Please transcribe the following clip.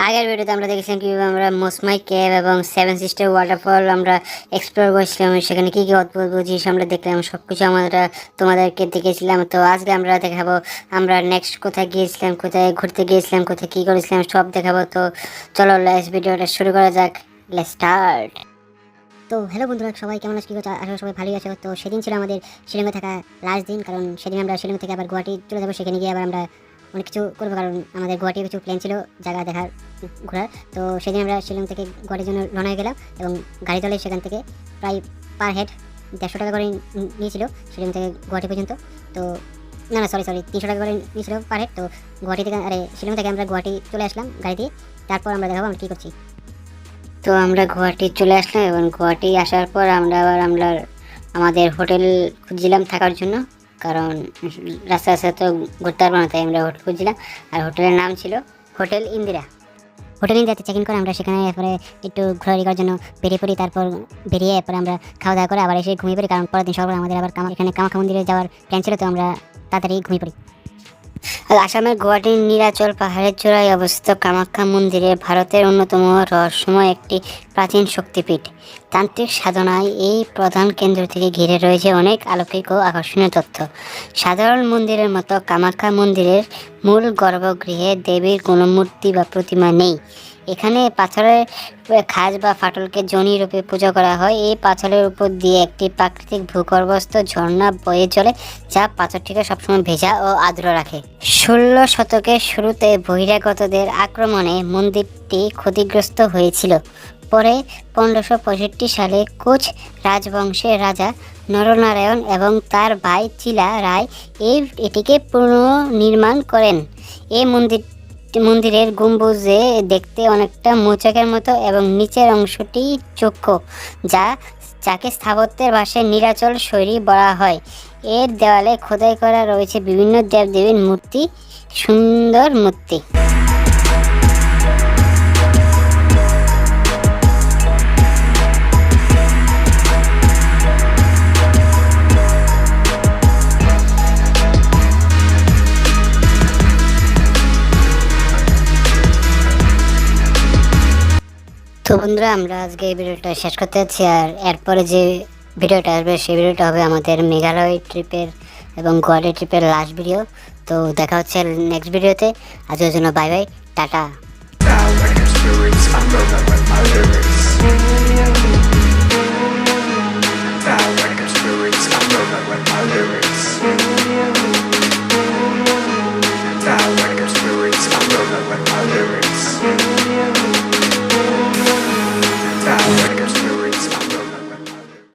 আগের ভিডিওতে আমরা দেখেছিলাম কিভাবে আমরা মোসমাই কেভ এবং সেভেন সিস্টার ওয়াটারফল আমরা এক্সপ্লোর করছিলাম, সেখানে কী কী অদ্ভুত অদ্ভুত জিনিস আমরা দেখলাম, সব কিছু আমরা তোমাদেরকে দেখেছিলাম। তো আজকে আমরা দেখাবো আমরা নেক্সট কোথায় গিয়েছিলাম, কোথায় ঘুরতে গিয়েছিলাম, কোথায় কী করেছিলাম সব দেখাবো। তো চলো লেটস ভিডিওটা শুরু করা যাক, লেটস স্টার্ট। তো হ্যালো বন্ধুরা, সবাই কেমন আছে, কী করছো? আসলে সবাই ভালোই আছে। তো সেদিন ছিল আমাদের শিলংয়ে থাকা লাস্ট দিন, কারণ সেদিন আমরা শিলং থেকে আবার গুয়াহাটি চলে যাবো। সেখানে গিয়ে আবার আমরা অনেক কিছু করবো, কারণ আমাদের গুয়াহাটির কিছু প্ল্যান ছিল জায়গা দেখার, ঘোরার। তো সেদিন আমরা শিলং থেকে গুয়াহাটির জন্য রওনা হয়ে গেলাম এবং গাড়ি চলে সেখান থেকে প্রায় পার হেড 150 টাকা করে নিয়েছিল শিলং থেকে গুয়াহাটি পর্যন্ত। তো না সরি 300 টাকা করে নিয়েছিল পার হেড। তো গুয়াহাটি থেকে শিলং থেকে আমরা গুয়াহাটি চলে আসলাম গাড়ি দিয়ে। তারপর আমরা দেখাবো আমরা কী করছি। তো আমরা গুয়াহাটি চলে আসলাম এবং গুয়াহাটি আসার পর আমরা আমাদের হোটেল খুঁজছিলাম থাকার জন্য, কারণ রাস্তা রাস্তা তো ঘুরতে পারবো না, তাই আমরা হোটেল খুঁজছিলাম। আর হোটেলের নাম ছিল হোটেল ইন্দিরা। হোটেল ইন্দিরাতে চেক ইন করে আমরা সেখানে এরপরে একটু ঘোরাঘুরি করার জন্য বেরিয়ে পড়ি। তারপর বেরিয়ে এরপরে আমরা খাওয়া দাওয়া করে আবার এসে ঘুমিয়ে পড়ি, কারণ পরের দিন সকালে আমাদের আবার এখানে কামাখ্যা মন্দিরে যাওয়ার প্ল্যান ছিল। তো আমরা তাড়াতাড়ি ঘুমিয়ে পড়ি। আসামের গুয়াহাটির নীলাচল পাহাড়ের চূড়ায় অবস্থিত কামাখ্যা মন্দিরে ভারতের অন্যতম রহস্যময় একটি প্রাচীন শক্তিপীঠ। তান্ত্রিক সাধনায় এই প্রধান কেন্দ্র থেকে ঘিরে রয়েছে অনেক অলৌকিক ও আকর্ষণীয় তথ্য। সাধারণ মন্দিরের মতো কামাখ্যা মন্দিরের মূল গর্ভগৃহে দেবীর কোনো মূর্তি বা প্রতিমা নেই। এখানে পাথরের খাজ বা ফাটলকে যোনি রূপে পূজা করা হয়। এই পাথরের উপর দিয়ে একটি প্রাকৃতিক ভূগর্ভস্থ ঝর্ণা বয়ে চলে, যা পাথরটিকে সবসময় ভেজা ও আর্দ্র রাখে। 16 শতকের শুরুতে বহিরাগতদের আক্রমণে মন্দিরটি ক্ষতিগ্রস্ত হয়েছিল। পরে 1565 সালে কোচ রাজবংশের রাজা নরনারায়ণ এবং তার ভাই চিলা রায় এটিকে পুনর্নির্মাণ করেন। এই মন্দিরের গম্বুজে দেখতে অনেকটা মৌচাকের মতো এবং নিচের অংশটি চোখো, যাকে স্থাপত্যের ভাষায় নীলাচল শৈলী বলা হয়। এর দেওয়ালে খোদাই করা রয়েছে বিভিন্ন দেবদেবীর মূর্তি, সুন্দর মূর্তি। তো বন্ধুরা, আমরা আজকে এই ভিডিওটা শেষ করতে যাচ্ছি। আর এরপরে যে ভিডিওটা আসবে সেই ভিডিওটা হবে আমাদের মেঘালয় ট্রিপের এবং গুয়াহাটি ট্রিপের লাস্ট ভিডিও। তো দেখা হচ্ছে নেক্সট ভিডিওতে। আজকের জন্য বাই বাই, টাটা। Now,